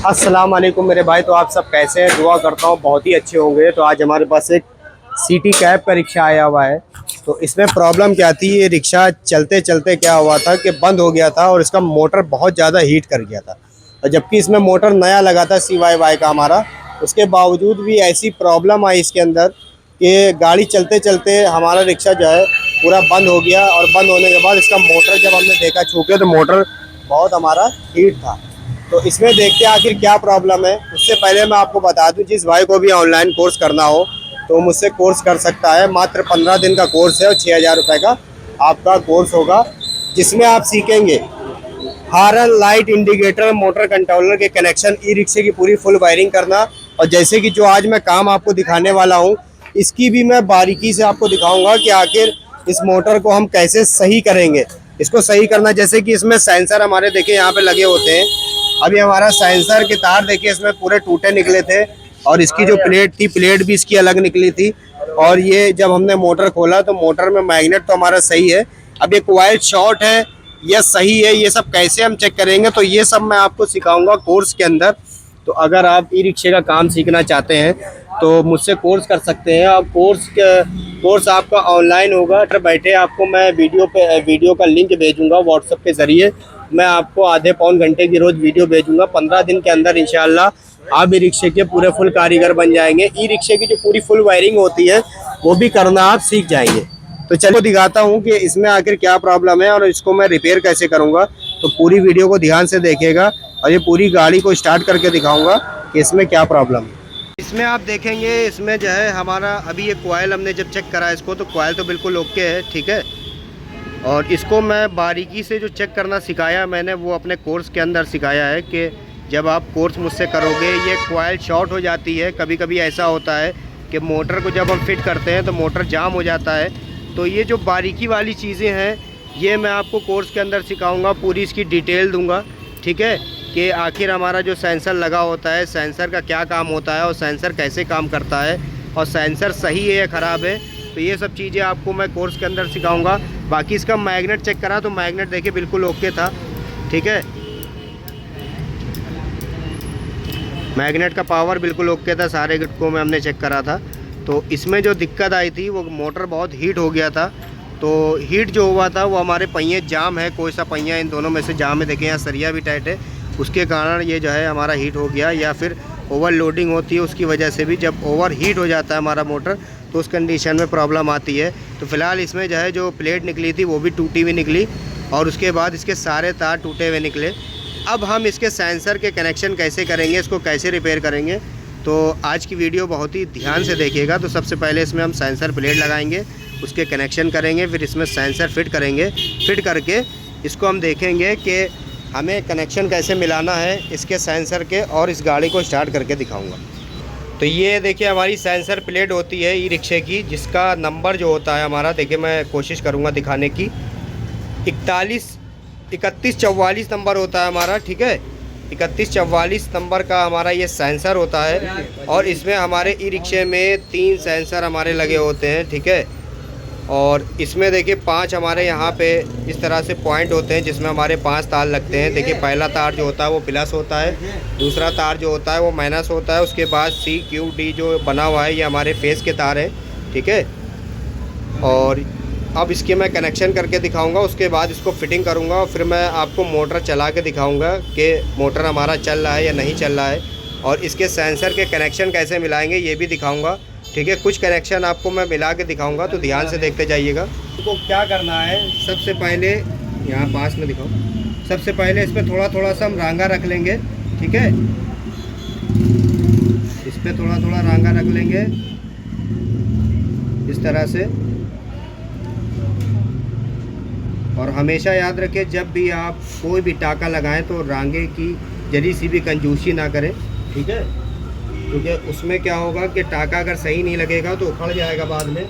अस्सलाम वालेकुम मेरे भाई। तो आप सब कैसे हैं? दुआ करता हूँ बहुत ही अच्छे होंगे। तो आज हमारे पास एक सिटी कैब का रिक्शा आया हुआ है। तो इसमें प्रॉब्लम क्या थी, ये रिक्शा चलते चलते क्या हुआ था कि बंद हो गया था और इसका मोटर बहुत ज़्यादा हीट कर गया था। और जबकि इसमें मोटर नया लगा था CYY का हमारा, उसके बावजूद भी ऐसी प्रॉब्लम आई इसके अंदर कि गाड़ी चलते चलते हमारा रिक्शा जो है पूरा बंद हो गया। और बंद होने के बाद इसका मोटर जब हमने देखा छू के, तो मोटर बहुत हमारा हीट था। तो इसमें देखते हैं आखिर क्या प्रॉब्लम है। उससे पहले मैं आपको बता दूं, जिस भाई को भी ऑनलाइन कोर्स करना हो तो मुझसे कोर्स कर सकता है। मात्र 15 दिन का कोर्स है और 6000 रुपये का आपका कोर्स होगा, जिसमें आप सीखेंगे horn, light, indicator, motor controller के कनेक्शन, ई रिक्शे की पूरी फुल वायरिंग करना। और जैसे कि जो आज मैं काम आपको दिखाने वाला हूँ, इसकी भी मैं बारीकी से आपको दिखाऊंगा कि आखिर इस मोटर को हम कैसे सही करेंगे। इसको सही करना, जैसे कि इसमें सेंसर हमारे देखिए यहाँ पे लगे होते हैं। अभी हमारा सेंसर के तार देखिए इसमें पूरे टूटे निकले थे, और इसकी जो प्लेट थी, प्लेट भी इसकी अलग निकली थी। और ये जब हमने मोटर खोला तो मोटर में मैग्नेट तो हमारा सही है। अब ये कॉइल शॉर्ट है या सही है, ये सब कैसे हम चेक करेंगे, तो ये सब मैं आपको सिखाऊंगा कोर्स के अंदर। तो अगर आप ई रिक्शे का काम सीखना चाहते हैं तो मुझसे कोर्स कर सकते हैं। और कोर्स आपका ऑनलाइन होगा। घर बैठे आपको मैं वीडियो का लिंक भेजूंगा व्हाट्सएप के ज़रिए। मैं आपको आधे पौन घंटे की रोज़ वीडियो भेजूंगा। 15 दिन के अंदर इंशाल्लाह आप ई रिक्शे के पूरे फुल कारीगर बन जाएंगे। ई रिक्शे की जो पूरी फुल वायरिंग होती है वो भी करना आप सीख जाएंगे। तो चलो दिखाता हूँ कि इसमें आखिर क्या प्रॉब्लम है और इसको मैं रिपेयर कैसे करूँगा। तो पूरी वीडियो को ध्यान से देखिएगा और ये पूरी गाड़ी को स्टार्ट करके दिखाऊंगा कि इसमें क्या प्रॉब्लम है। इसमें आप देखेंगे, इसमें जो है हमारा अभी ये कॉइल हमने जब चेक करा इसको, तो कॉइल तो बिल्कुल ओके है, ठीक है। और इसको मैं बारीकी से जो चेक करना सिखाया मैंने, वो अपने कोर्स के अंदर सिखाया है कि जब आप कोर्स मुझसे करोगे, ये कॉइल शॉर्ट हो जाती है। कभी कभी ऐसा होता है कि मोटर को जब हम फिट करते हैं तो मोटर जाम हो जाता है। तो ये जो बारीकी वाली चीज़ें हैं ये मैं आपको कोर्स के अंदर सिखाऊंगा, पूरी इसकी डिटेल दूंगा, ठीक है। कि आखिर हमारा जो सेंसर लगा होता है, सेंसर का क्या काम होता है और सेंसर कैसे काम करता है, और सेंसर सही है या ख़राब है। तो ये सब चीज़ें आपको मैं कोर्स के अंदर सिखाऊंगा। बाकी इसका मैग्नेट चेक करा तो मैग्नेट देखिए बिल्कुल ओके था, ठीक है। मैग्नेट का पावर बिल्कुल ओके था, सारे गिटकों में हमने चेक करा था। तो इसमें जो दिक्कत आई थी वो मोटर बहुत हीट हो गया था। तो हीट जो हुआ था वो हमारे पहिए जाम है, कोई सा पहिया इन दोनों में से जाम है। देखिए यहाँ सरिया भी टाइट है, उसके कारण ये जो है हमारा हीट हो गया। या फिर ओवरलोडिंग होती है उसकी वजह से भी, जब ओवर हीट हो जाता है हमारा मोटर तो उस कंडीशन में प्रॉब्लम आती है। तो फ़िलहाल इसमें जो है जो प्लेट निकली थी वो भी टूटी हुई निकली, और उसके बाद इसके सारे तार टूटे हुए निकले। अब हम इसके सेंसर के कनेक्शन कैसे करेंगे, इसको कैसे रिपेयर करेंगे, तो आज की वीडियो बहुत ही ध्यान से देखिएगा। तो सबसे पहले इसमें हम सेंसर प्लेट लगाएंगे, उसके कनेक्शन करेंगे, फिर इसमें सेंसर फिट करेंगे। फिट करके इसको हम देखेंगे कि हमें कनेक्शन कैसे मिलाना है इसके सेंसर के, और इस गाड़ी को स्टार्ट करके दिखाऊंगा। तो ये देखिए हमारी सेंसर प्लेट होती है ई रिक्शे की, जिसका नंबर जो होता है हमारा, देखिए मैं कोशिश करूँगा दिखाने की, 3144 नंबर होता है हमारा, ठीक है। 3144 नंबर का हमारा ये सेंसर होता है। और इसमें हमारे ई रिक्शे में 3 सेंसर हमारे लगे होते हैं, ठीक है। और इसमें देखिए 5 हमारे यहाँ पे इस तरह से पॉइंट होते हैं जिसमें हमारे 5 तार लगते हैं। देखिए पहला तार जो होता है वो प्लस होता है, दूसरा तार जो होता है वो माइनस होता है, उसके बाद CQD जो बना हुआ है ये हमारे फेस के तार हैं, ठीक है। और अब इसके मैं कनेक्शन करके दिखाऊंगा, उसके बाद इसको फिटिंग करूंगा, और फिर मैं आपको मोटर चला के दिखाऊंगा कि मोटर हमारा चल रहा है या नहीं चल रहा है। और इसके सेंसर के कनेक्शन कैसे मिलाएंगे ये भी दिखाऊंगा, ठीक है। कुछ कनेक्शन आपको मैं मिला के दिखाऊंगा, तो ध्यान से देखते जाइएगा। तो क्या करना है, सबसे पहले यहाँ पास में दिखाओ, सबसे पहले इस पर थोड़ा थोड़ा सा हम रांगा रख लेंगे, ठीक है। इस पर थोड़ा थोड़ा रांगा रख लेंगे इस तरह से। और हमेशा याद रखें, जब भी आप कोई भी टाका लगाएं तो रांगे की जरी सी भी कंजूसी ना करें, ठीक है। क्योंकि उसमें क्या होगा कि टाका अगर सही नहीं लगेगा तो उखड़ जाएगा बाद में।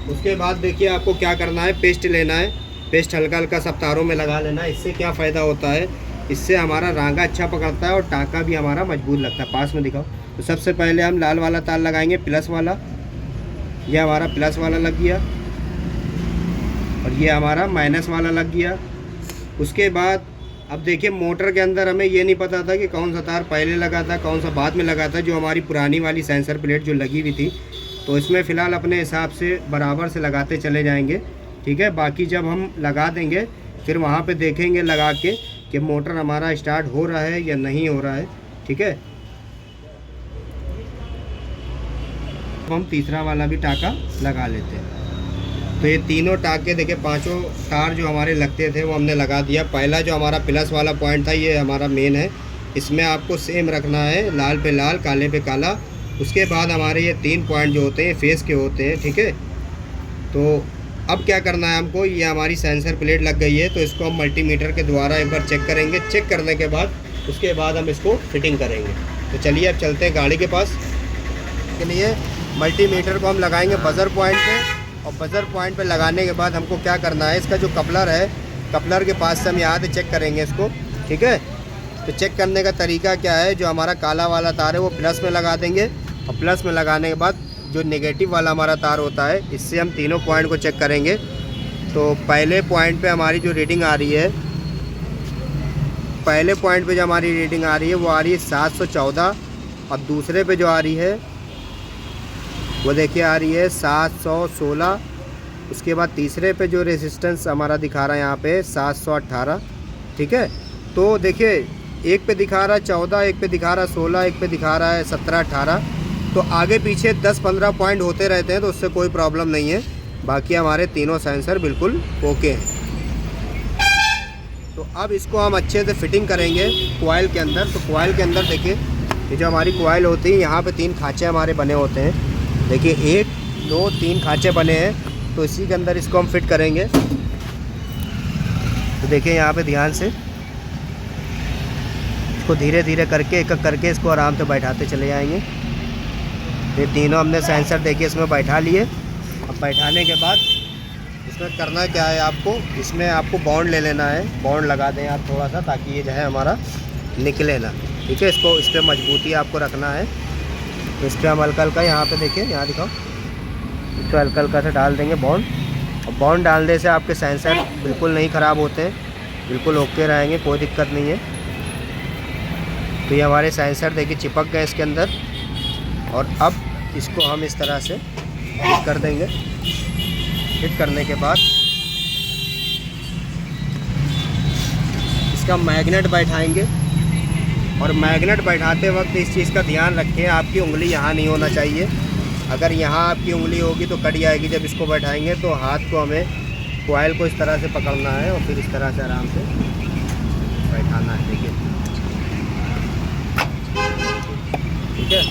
उसके बाद देखिए आपको क्या करना है, पेस्ट लेना है, पेस्ट हल्का हल्का सब तारों में लगा लेना है। इससे क्या फ़ायदा होता है, इससे हमारा रांगा अच्छा पकड़ता है और टाका भी हमारा मजबूत लगता है। पास में दिखाओ। तो सबसे पहले हम लाल वाला तार लगाएंगे, प्लस वाला। ये हमारा प्लस वाला लग गया और ये हमारा माइनस वाला लग गया। उसके बाद अब देखिए मोटर के अंदर हमें ये नहीं पता था कि कौन सा तार पहले लगा था, कौन सा बाद में लगा था, जो हमारी पुरानी वाली सेंसर प्लेट जो लगी हुई थी। तो इसमें फ़िलहाल अपने हिसाब से बराबर से लगाते चले जाएंगे, ठीक है। बाकी जब हम लगा देंगे फिर वहाँ पे देखेंगे लगा के कि मोटर हमारा स्टार्ट हो रहा है या नहीं हो रहा है, ठीक है। तो हम तीसरा वाला भी टाका लगा लेते हैं। तो ये तीनों टाके देखिए, पांचों तार जो हमारे लगते थे वो हमने लगा दिया। पहला जो हमारा प्लस वाला पॉइंट था ये हमारा मेन है, इसमें आपको सेम रखना है, लाल पे लाल काले पे काला। उसके बाद हमारे ये 3 पॉइंट जो होते हैं फेस के होते हैं, ठीक है। तो अब क्या करना है हमको, ये हमारी सेंसर प्लेट लग गई है तो इसको हम मल्टीमीटर के द्वारा एक बार चेक करेंगे। चेक करने के बाद उसके बाद हम इसको फिटिंग करेंगे। तो चलिए अब चलते हैं गाड़ी के पास। के लिए मल्टीमीटर को हम लगाएंगे बजर पॉइंट पे, और बजर पॉइंट पे लगाने के बाद हमको क्या करना है, इसका जो कपलर है, कपलर के पास से हम यहाँ से चेक करेंगे इसको, ठीक है। तो चेक करने का तरीका क्या है, जो हमारा काला वाला तार है वो प्लस में लगा देंगे, और प्लस में लगाने के बाद जो नेगेटिव वाला हमारा तार होता है इससे हम तीनों पॉइंट को चेक करेंगे। तो पहले पॉइंट पे हमारी जो रीडिंग आ रही है, पहले पॉइंट पे जो हमारी रीडिंग आ रही है वो आ रही है 714, और दूसरे पे जो आ रही है वो देखिए आ रही है 716। उसके बाद तीसरे पे जो रेजिस्टेंस हमारा दिखा रहा है यहाँ पे 718, ठीक है। तो देखिए एक पे दिखा रहा है 14, एक पे दिखा रहा है 16, एक पे दिखा रहा है 17, 18। तो आगे पीछे 10-15 पॉइंट होते रहते हैं तो उससे कोई प्रॉब्लम नहीं है। बाकी हमारे तीनों सेंसर बिल्कुल ओके हैं। तो अब इसको हम अच्छे से फिटिंग करेंगे कॉइल के अंदर। तो कॉइल के अंदर देखिए ये जो हमारी कॉइल होती है यहाँ पे 3 खाँचे हमारे बने होते हैं। देखिए 1, 2, 3 खाँचे बने हैं, तो इसी के अंदर इसको हम फिट करेंगे। तो देखिए यहाँ पे ध्यान से इसको धीरे धीरे करके एक एक करके इसको आराम से बैठाते चले जाएंगे। ये तीनों हमने सेंसर देखिए इसमें बैठा लिए। अब बैठाने के बाद इसमें करना क्या है आपको, इसमें आपको बॉन्ड ले लेना है। बॉन्ड लगा दें आप थोड़ा सा, ताकि ये जो है हमारा निकले ना, ठीक है। इसको इस पर मजबूती आपको रखना है। तो इस पर हम हल्का हल्का यहाँ पे देखिए, यहाँ दिखाओ, इस पर हल्का हल्का से डाल देंगे बॉन्ड। और बॉन्ड डालने से आपके सेंसर बिल्कुल नहीं ख़राब होते हैं, बिल्कुल ओके रहेंगे, कोई दिक्कत नहीं है। तो ये हमारे सेंसर देखिए चिपक गए इसके अंदर। और अब इसको हम इस तरह से फिट कर देंगे। फिट करने के बाद इसका मैग्नेट बैठाएंगे। और मैग्नेट बैठाते वक्त इस चीज़ का ध्यान रखें, आपकी उंगली यहाँ नहीं होना चाहिए। अगर यहाँ आपकी उंगली होगी तो कट जाएगी जब इसको बैठाएंगे। तो हाथ को हमें कॉइल को इस तरह से पकड़ना है और फिर इस तरह से आराम से बैठाना है, ठीक है, ठीक है।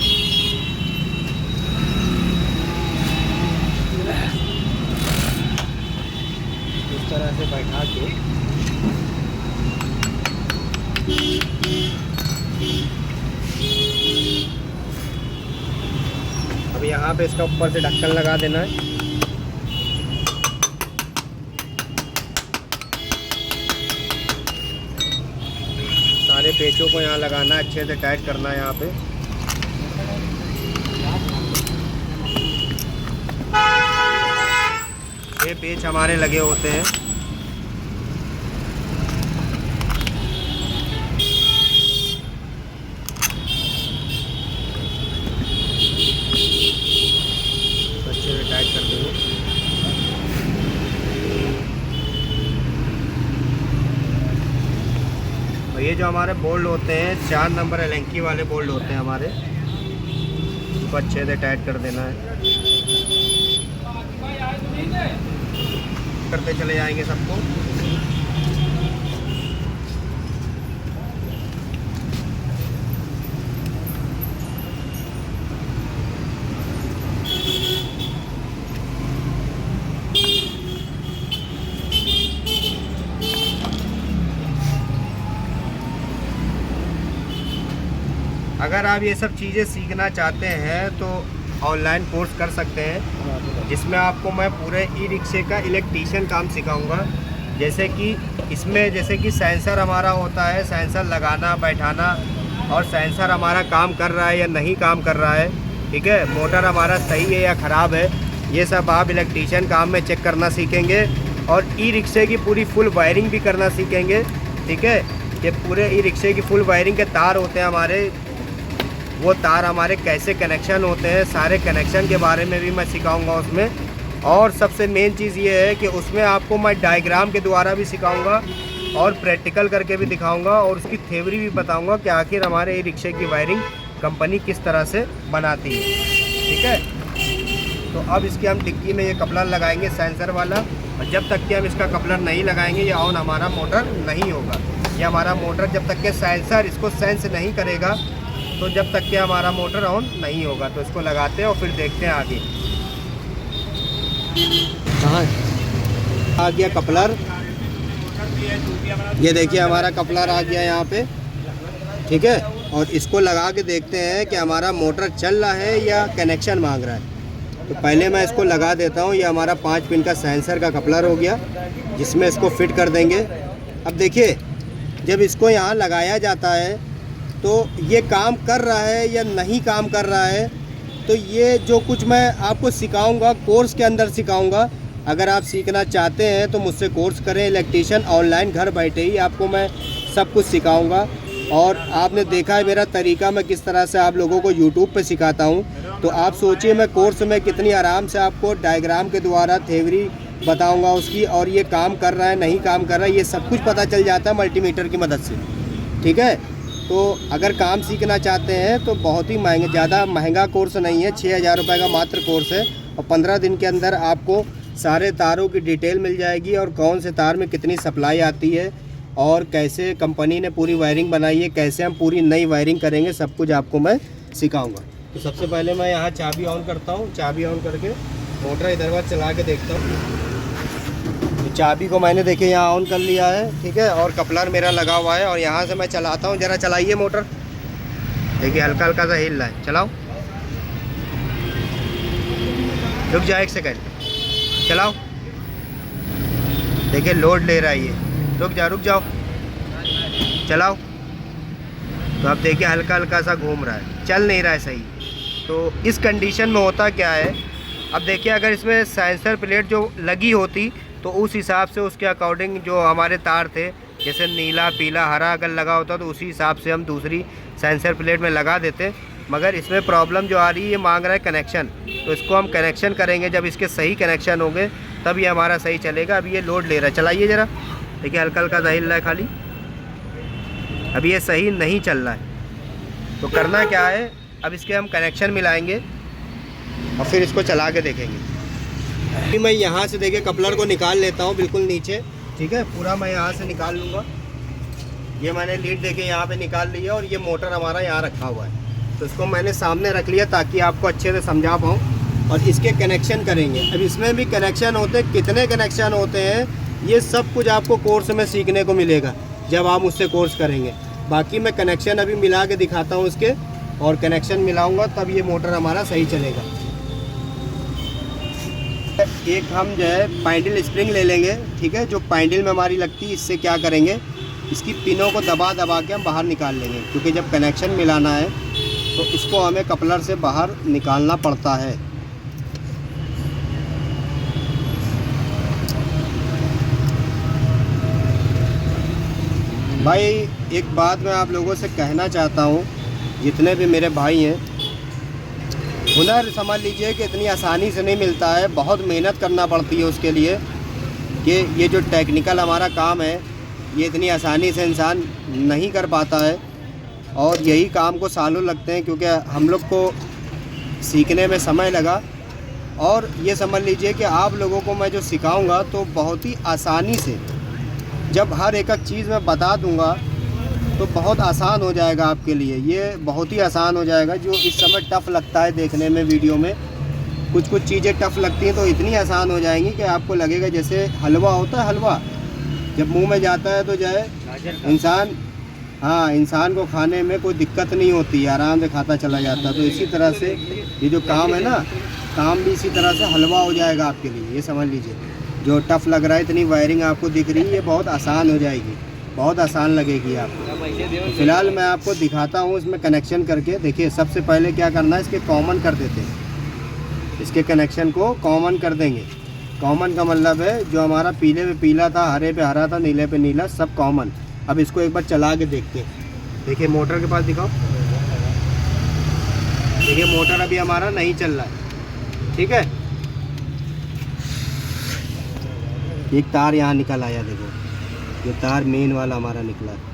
इस तरह से बैठा के अब यहाँ पे इसका ऊपर से ढक्कन लगा देना है। सारे पेचों को यहाँ लगाना है, अच्छे से टाइट करना है यहाँ पे। ये पेच हमारे लगे होते हैं। अच्छे से टाइट कर देंगे। और ये जो हमारे बोल्ट होते हैं 4 नंबर एलेंकी वाले बोल्ट होते हैं हमारे, इसको अच्छे से टाइट कर देना है। करते चले जाएंगे सबको। अगर आप ये सब चीज़ें सीखना चाहते हैं तो ऑनलाइन कोर्स कर सकते हैं, जिसमें आपको मैं पूरे ई रिक्शे का इलेक्ट्रीशियन काम सिखाऊंगा। जैसे कि इसमें जैसे कि सेंसर हमारा होता है, सेंसर लगाना बैठाना, और सेंसर हमारा काम कर रहा है या नहीं काम कर रहा है, ठीक है, मोटर हमारा सही है या ख़राब है, ये सब आप इलेक्ट्रीशियन काम में चेक करना सीखेंगे। और ई रिक्शे की पूरी फुल वायरिंग भी करना सीखेंगे, ठीक है। कि पूरे ई रिक्शे की फुल वायरिंग के तार होते हैं हमारे, वो तार हमारे कैसे कनेक्शन होते हैं, सारे कनेक्शन के बारे में भी मैं सिखाऊंगा उसमें। और सबसे मेन चीज़ ये है कि उसमें आपको मैं डायग्राम के द्वारा भी सिखाऊंगा और प्रैक्टिकल करके भी दिखाऊंगा और उसकी थ्योरी भी बताऊंगा कि आखिर हमारे ई रिक्शे की वायरिंग कंपनी किस तरह से बनाती है। ठीक है, तो अब इसके हम डिक्की में ये कपलर लगाएंगे सेंसर वाला, और जब तक कि हम इसका कपलर नहीं लगाएंगे ये ऑन हमारा मोटर नहीं होगा। ये हमारा मोटर जब तक के सेंसर इसको सेंस नहीं करेगा तो जब तक कि हमारा मोटर ऑन नहीं होगा। तो इसको लगाते हैं और फिर देखते हैं आगे। कहाँ आ गया कपलर, ये देखिए हमारा कपलर आ गया यहाँ पे। ठीक है, और इसको लगा के देखते हैं कि हमारा मोटर चल रहा है या कनेक्शन मांग रहा है। तो पहले मैं इसको लगा देता हूँ। ये हमारा 5 पिन का सेंसर का कपलर हो गया जिसमें इसको फिट कर देंगे। अब देखिए जब इसको यहाँ लगाया जाता है तो ये काम कर रहा है या नहीं काम कर रहा है, तो ये जो कुछ मैं आपको सिखाऊंगा कोर्स के अंदर सिखाऊंगा। अगर आप सीखना चाहते हैं तो मुझसे कोर्स करें इलेक्ट्रीशियन, ऑनलाइन घर बैठे ही आपको मैं सब कुछ सिखाऊंगा। और आपने देखा है मेरा तरीका मैं किस तरह से आप लोगों को YouTube पे सिखाता हूँ, तो आप सोचिए मैं कोर्स में कितनी आराम से आपको डायग्राम के द्वारा थ्योरी बताऊंगा उसकी, और ये काम कर रहा है नहीं काम कर रहा है ये सब कुछ पता चल जाता है मल्टीमीटर की मदद से। ठीक है, तो अगर काम सीखना चाहते हैं तो बहुत ही ज़्यादा महंगा कोर्स नहीं है, 6,000 रुपये का मात्र कोर्स है। और 15 दिन के अंदर आपको सारे तारों की डिटेल मिल जाएगी और कौन से तार में कितनी सप्लाई आती है और कैसे कंपनी ने पूरी वायरिंग बनाई है, कैसे हम पूरी नई वायरिंग करेंगे, सब कुछ आपको मैं सिखाऊंगा। तो सबसे पहले मैं यहाँ चाबी ऑन करता हूँ। चाबी ऑन करके मोटर इधर बार चला के देखता हूँ। तो चाबी को मैंने देखिए यहाँ ऑन कर लिया है। ठीक है, और कपलर मेरा लगा हुआ है और यहाँ से मैं चलाता हूँ। ज़रा चलाइए मोटर, देखिए हल्का हल्का सा हिल रहा है। चलाओ, रुक जाए 1 सेकेंड, चलाओ। देखिए लोड ले रहा है ये, रुक जाओ, चलाओ। तो अब देखिए हल्का हल्का सा घूम रहा है, चल नहीं रहा है सही। तो इस कंडीशन में होता क्या है, अब देखिए अगर इसमें सेंसर प्लेट जो लगी होती तो उस हिसाब से उसके अकॉर्डिंग जो हमारे तार थे जैसे नीला पीला हरा अगर लगा होता तो उसी हिसाब से हम दूसरी सेंसर प्लेट में लगा देते। मगर इसमें प्रॉब्लम जो आ रही है ये मांग रहा है कनेक्शन, तो इसको हम कनेक्शन करेंगे। जब इसके सही कनेक्शन होंगे तब ये हमारा सही चलेगा। अभी ये लोड ले रहा है, चलाइए ज़रा, देखिए हल्का हल्का सा हिल रहा है खाली, अभी ये सही नहीं चल रहा है। तो करना क्या है, अब इसके हम कनेक्शन मिलाएंगे और फिर इसको चला के देखेंगे। अभी मैं यहाँ से देखिए कपलर को निकाल लेता हूँ बिल्कुल नीचे। ठीक है, पूरा मैं यहाँ से निकाल लूँगा। ये मैंने लीड देके यहाँ पे निकाल लिया और ये मोटर हमारा यहाँ रखा हुआ है, तो इसको मैंने सामने रख लिया ताकि आपको अच्छे से समझा पाऊँ। और इसके कनेक्शन करेंगे। अब इसमें भी कनेक्शन होते हैं, कितने कनेक्शन होते हैं ये सब कुछ आपको कोर्स में सीखने को मिलेगा जब आप मुझसे कोर्स करेंगे। बाकी मैं कनेक्शन अभी मिला के दिखाता हूँ इसके, और कनेक्शन मिलाऊंगा तब ये मोटर हमारा सही चलेगा। एक हम जो है पैंडल स्प्रिंग ले लेंगे। ठीक है, जो पैंडल में हमारी लगती है, इससे क्या करेंगे इसकी पिनों को दबा दबा के हम बाहर निकाल लेंगे, क्योंकि जब कनेक्शन मिलाना है तो इसको हमें कपलर से बाहर निकालना पड़ता है। भाई एक बात मैं आप लोगों से कहना चाहता हूँ, जितने भी मेरे भाई हैं, हुनर समझ लीजिए कि इतनी आसानी से नहीं मिलता है, बहुत मेहनत करना पड़ती है उसके लिए। कि ये जो टेक्निकल हमारा काम है ये इतनी आसानी से इंसान नहीं कर पाता है, और यही काम को सालों लगते हैं, क्योंकि हम लोग को सीखने में समय लगा। और ये समझ लीजिए कि आप लोगों को मैं जो सिखाऊंगा तो बहुत ही आसानी से, जब हर एक चीज़ मैं बता दूंगा तो बहुत आसान हो जाएगा आपके लिए। ये बहुत ही आसान हो जाएगा। जो इस समय टफ़ लगता है देखने में, वीडियो में कुछ कुछ चीज़ें टफ़ लगती हैं, तो इतनी आसान हो जाएंगी कि आपको लगेगा जैसे हलवा होता है, हलवा जब मुंह में जाता है तो जो है इंसान को खाने में कोई दिक्कत नहीं होती, आराम से खाता चला जाता है। तो इसी तरह से ये जो काम है ना, काम भी इसी तरह से हलवा हो जाएगा आपके लिए। ये समझ लीजिए, जो टफ़ लग रहा है, इतनी वायरिंग आपको दिख रही है, ये बहुत आसान हो जाएगी, बहुत आसान लगेगी आपको। तो फिलहाल मैं आपको दिखाता हूँ इसमें कनेक्शन करके। देखिए सबसे पहले क्या करना है, इसके कॉमन कर देते हैं, इसके कनेक्शन को कॉमन कर देंगे। कॉमन का मतलब है जो हमारा पीले पे पीला था, हरे पे हरा था, नीले पे नीला, सब कॉमन। अब इसको एक बार चला के देखते हैं। देखिए मोटर के पास दिखाओ, देखिए मोटर अभी हमारा नहीं चल रहा है, ठीक है। एक तार यहाँ निकल आया, देखो ये तार मेन वाला हमारा निकला है।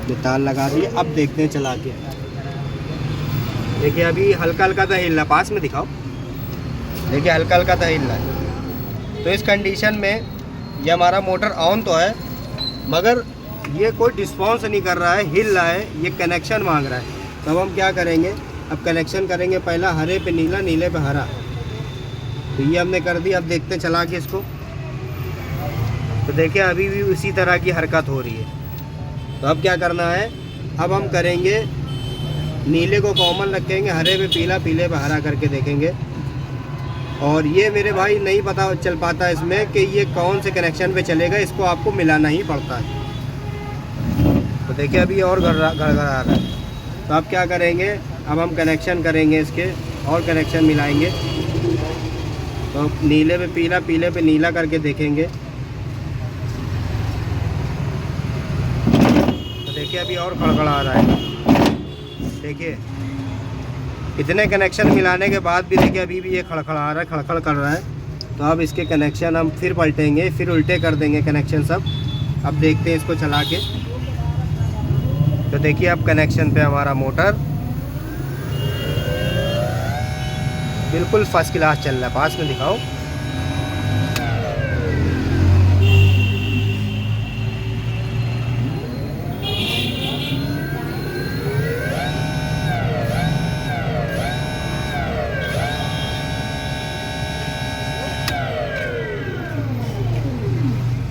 ये तार लगा दिए, अब देखते हैं चला के। देखिए अभी हल्का हल्का सा हिल रहा, पास में दिखाओ, देखिए हल्का हल्का सा हिल रहा है। तो इस कंडीशन में ये हमारा मोटर ऑन तो है मगर ये कोई रिस्पॉन्स नहीं कर रहा है, हिल रहा है, ये कनेक्शन मांग रहा है। तो अब हम क्या करेंगे, अब कनेक्शन करेंगे, पहला हरे पे नीला, नीले पे हरा। तो ये हमने कर दिया, अब देखते हैं चला के इसको। तो देखिए अभी भी उसी तरह की हरकत हो रही है। तो अब क्या करना है, अब हम करेंगे नीले को कॉमन रखेंगे, हरे पे पीला, पीले पे हरा करके देखेंगे। और ये मेरे भाई नहीं पता चल पाता इसमें कि ये कौन से कनेक्शन पे चलेगा, इसको आपको मिलाना ही पड़ता है। तो देखिए अभी और घर आ रहा है। तो अब क्या करेंगे, अब हम कनेक्शन करेंगे इसके और कनेक्शन मिलाएंगे। तो नीले पे पीला, पीले पे नीला करके देखेंगे। तो देखिए अभी और खड़खड़ा रहा है। देखिए इतने कनेक्शन मिलाने के बाद भी देखिए अभी भी ये खड़खड़ा रहा है, खड़खड़ कर रहा है। तो अब इसके कनेक्शन हम फिर पलटेंगे, फिर उल्टे कर देंगे कनेक्शन सब। अब देखते हैं इसको चला के। तो देखिए अब कनेक्शन पे हमारा मोटर बिल्कुल फर्स्ट क्लास चल रहा है। पास में दिखाओ,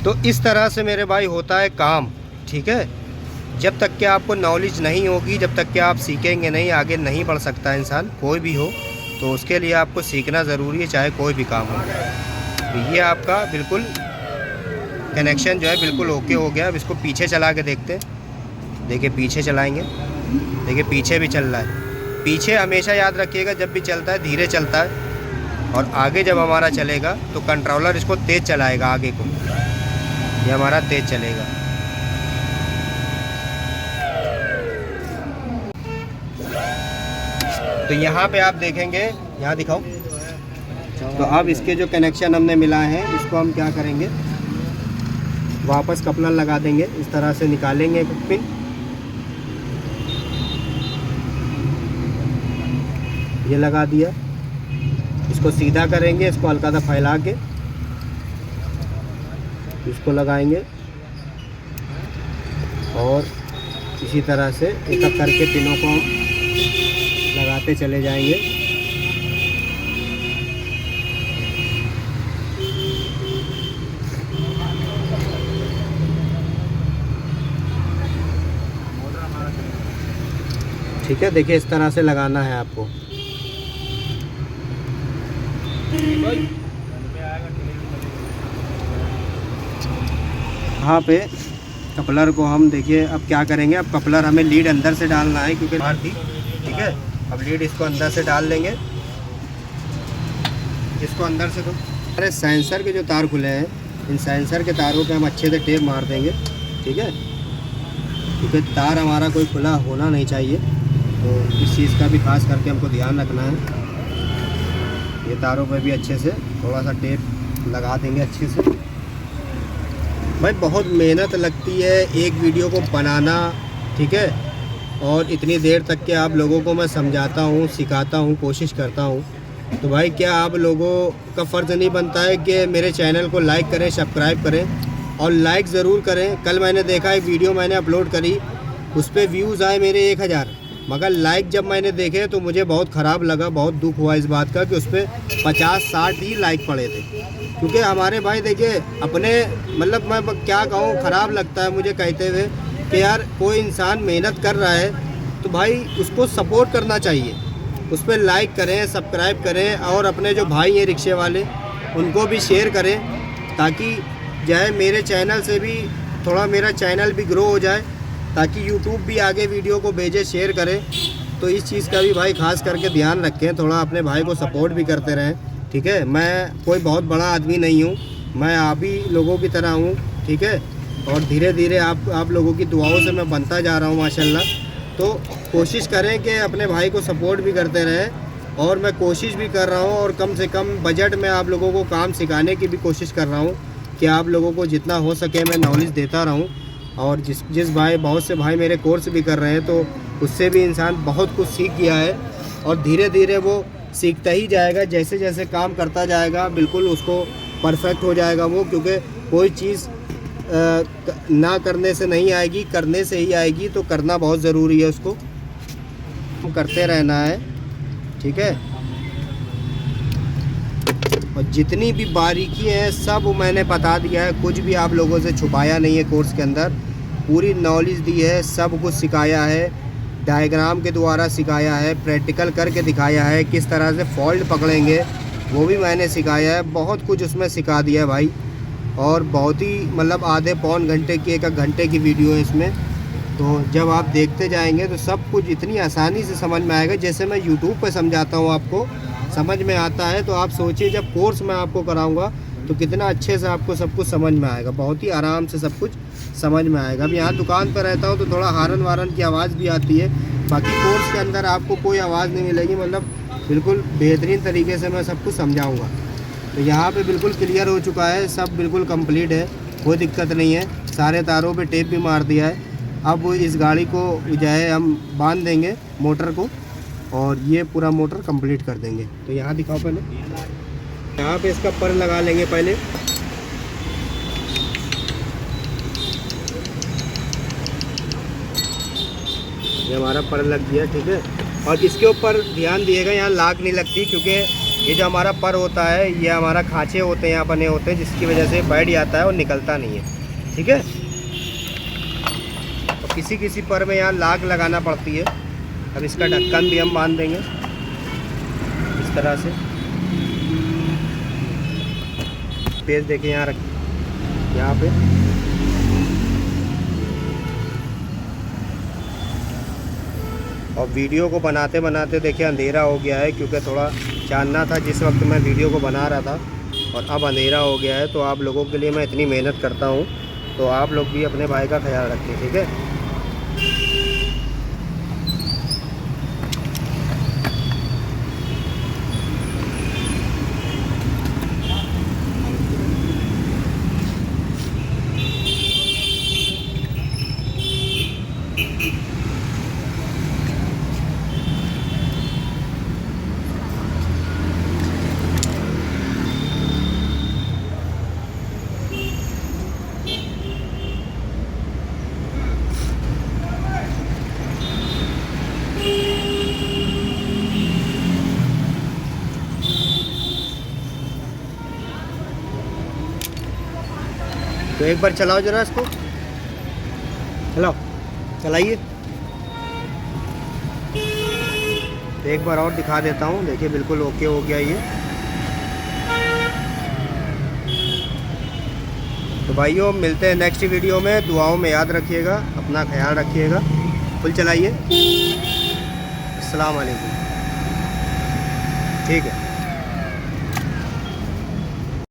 तो इस तरह से मेरे भाई होता है काम, ठीक है। जब तक कि आपको नॉलेज नहीं होगी, जब तक कि आप सीखेंगे नहीं, आगे नहीं बढ़ सकता इंसान, कोई भी हो। तो उसके लिए आपको सीखना ज़रूरी है, चाहे कोई भी काम हो। तो ये आपका बिल्कुल कनेक्शन जो है बिल्कुल ओके हो गया। अब इसको पीछे चला के देखते हैं। देखिए पीछे चलाएंगे, देखिए पीछे भी चल रहा है। पीछे हमेशा याद रखिएगा जब भी चलता है धीरे चलता है, और आगे जब हमारा चलेगा तो कंट्रोलर इसको तेज़ चलाएगा, आगे को ये हमारा तेज़ चलेगा। तो यहाँ पे आप देखेंगे, यहाँ दिखाओ। तो अब इसके जो कनेक्शन हमने मिलाए हैं इसको हम क्या करेंगे, वापस कपलर लगा देंगे। इस तरह से निकालेंगे एक पिन, ये लगा दिया। इसको सीधा करेंगे, इसको हल्का सा फैला के इसको लगाएंगे और इसी तरह से एक एक करके पिनों को हम लगाते चले जाएंगे। ठीक है, देखिए इस तरह से लगाना है आपको। यहाँ पे कपलर को हम देखिए अब क्या करेंगे, अब कपलर हमें लीड अंदर से डालना है क्योंकि बाहर थी, ठीक है। अब लीड इसको अंदर से डाल देंगे, इसको अंदर से। तो अरे सेंसर के जो तार खुले हैं, इन सेंसर के तारों पे हम अच्छे से टेप मार देंगे, ठीक है, क्योंकि तार हमारा कोई खुला होना नहीं चाहिए। तो इस चीज़ का भी खास करके हमको ध्यान रखना है। ये तारों पे भी अच्छे से थोड़ा सा टेप लगा देंगे अच्छे से। भाई बहुत मेहनत लगती है एक वीडियो को बनाना, ठीक है, और इतनी देर तक के आप लोगों को मैं समझाता हूँ, सिखाता हूँ, कोशिश करता हूँ। तो भाई क्या आप लोगों का फ़र्ज़ नहीं बनता है कि मेरे चैनल को लाइक करें, सब्सक्राइब करें और लाइक ज़रूर करें। कल मैंने देखा एक वीडियो मैंने अपलोड करी, उस पर व्यूज़ आए मेरे 1000, मगर लाइक जब मैंने देखे तो मुझे बहुत ख़राब लगा, बहुत दुख हुआ इस बात का कि उस पर 50-60 ही लाइक पड़े थे। क्योंकि हमारे भाई देखिए अपने, मतलब मैं क्या कहूँ, ख़राब लगता है मुझे कहते हुए कि यार कोई इंसान मेहनत कर रहा है तो भाई उसको सपोर्ट करना चाहिए, उस पर लाइक करें, सब्सक्राइब करें और अपने जो भाई हैं रिक्शे वाले उनको भी शेयर करें, ताकि जो है मेरे चैनल से भी थोड़ा मेरा चैनल भी ग्रो हो जाए, ताकि यूट्यूब भी आगे वीडियो को भेजे, शेयर करें। तो इस चीज़ का भी भाई खास करके ध्यान रखें, थोड़ा अपने भाई को सपोर्ट भी करते रहें, ठीक है। मैं कोई बहुत बड़ा आदमी नहीं हूँ, मैं आप ही लोगों की तरह हूँ, ठीक है। और धीरे धीरे आप लोगों की दुआओं से मैं बनता जा रहा हूँ माशाल्लाह। तो कोशिश करें कि अपने भाई को सपोर्ट भी करते रहें, और मैं कोशिश भी कर रहा हूँ, और कम से कम बजट में आप लोगों को काम सिखाने की भी कोशिश कर रहा हूँ कि आप लोगों को जितना हो सके मैं नॉलेज देता रहूँ। और जिस भाई, बहुत से भाई मेरे कोर्स भी कर रहे हैं, तो उससे भी इंसान बहुत कुछ सीख गया है, और धीरे धीरे वो सीखता ही जाएगा। जैसे जैसे काम करता जाएगा बिल्कुल उसको परफेक्ट हो जाएगा वो, क्योंकि कोई चीज़ ना करने से नहीं आएगी, करने से ही आएगी। तो करना बहुत ज़रूरी है, उसको करते रहना है, ठीक है। और जितनी भी बारीकी है सब मैंने बता दिया है, कुछ भी आप लोगों से छुपाया नहीं है। कोर्स के अंदर पूरी नॉलेज दी है, सब कुछ सिखाया है, डायग्राम के द्वारा सिखाया है, प्रैक्टिकल करके दिखाया है, किस तरह से फॉल्ट पकड़ेंगे वो भी मैंने सिखाया है। बहुत कुछ उसमें सिखा दिया है भाई, और बहुत ही मतलब आधे पौन घंटे की, 1 घंटे की वीडियो है इसमें। तो जब आप देखते जाएंगे तो सब कुछ इतनी आसानी से समझ में आएगा, जैसे मैं यूट्यूब पर समझाता हूँ आपको समझ में आता है। तो आप सोचिए जब कोर्स मैं आपको कराऊंगा तो कितना अच्छे से आपको सब कुछ समझ में आएगा, बहुत ही आराम से सब कुछ समझ में आएगा। अब यहाँ दुकान पर रहता हूँ तो थोड़ा हारन वारन की आवाज़ भी आती है, बाकी कोर्स के अंदर आपको कोई आवाज़ नहीं मिलेगी, मतलब बिल्कुल बेहतरीन तरीके से मैं सब कुछ समझाऊँगा। तो यहाँ पे बिल्कुल क्लियर हो चुका है, सब बिल्कुल कंप्लीट है, कोई दिक्कत नहीं है। सारे तारों पे टेप भी मार दिया है। अब इस गाड़ी को जो है हम बांध देंगे मोटर को, और ये पूरा मोटर कंप्लीट कर देंगे। तो यहाँ दिखाओ पहले, यहाँ पे इसका पर लगा लेंगे पहले। ये हमारा पर लग गया, ठीक है। और इसके ऊपर ध्यान दिएगा, यहाँ लाग नहीं लगती, क्योंकि ये जो हमारा पर होता है ये हमारा खाँचे होते हैं यहाँ बने होते हैं, जिसकी वजह से बैठ जाता है और निकलता नहीं है, ठीक है। तो किसी किसी पर में यहाँ लाग लगाना पड़ती है। अब इसका ढक्कन भी हम बांध देंगे इस तरह से। पेज देखिए यहाँ रख, यहाँ पे और वीडियो को बनाते बनाते देखिए अंधेरा हो गया है, क्योंकि थोड़ा चानना था जिस वक्त मैं वीडियो को बना रहा था, और अब अंधेरा हो गया है। तो आप लोगों के लिए मैं इतनी मेहनत करता हूँ, तो आप लोग भी अपने भाई का ख्याल रखें, ठीक है। तो एक बार चलाओ जरा इसको, चलाओ, चलाइए। तो एक बार और दिखा देता हूँ, देखिए बिल्कुल ओके हो गया ये। तो भाइयों मिलते हैं नेक्स्ट वीडियो में, दुआओं में याद रखिएगा, अपना ख्याल रखिएगा। फुल चलाइए। अस्सलाम वालेकुम, ठीक है।